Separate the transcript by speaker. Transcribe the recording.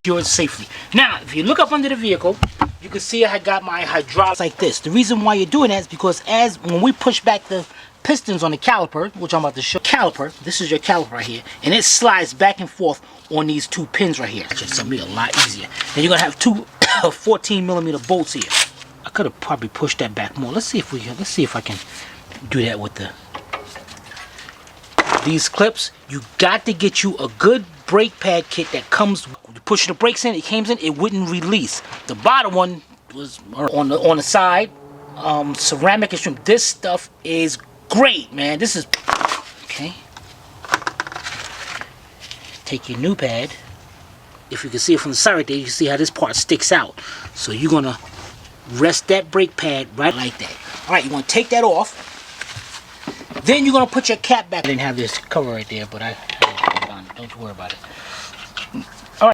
Speaker 1: secured safely. Now, if you look up under the vehicle, you can see I got my hydraulics like this. The reason why you're doing that is because when we push back the pistons on the caliper, which I'm about to show, caliper, this is your caliper right here, and it slides back and forth on these two pins right here. It's just gonna be a lot easier. Then you're gonna have two 14mm bolts here. I could have probably pushed that back more. Let's see if I can do that with these clips. You got to get you a good brake pad kit that comes. You push the brakes in, it wouldn't release. The bottom one was on the side, ceramic instrument. This stuff is great, man. This is okay. Take your new pad. If you can see it from the side right there, you can see how this part sticks out. So you're gonna rest that brake pad right like that. All right, you want to take that off. Then you're gonna put your cap back. I didn't have this cover right there, but I don't worry about it.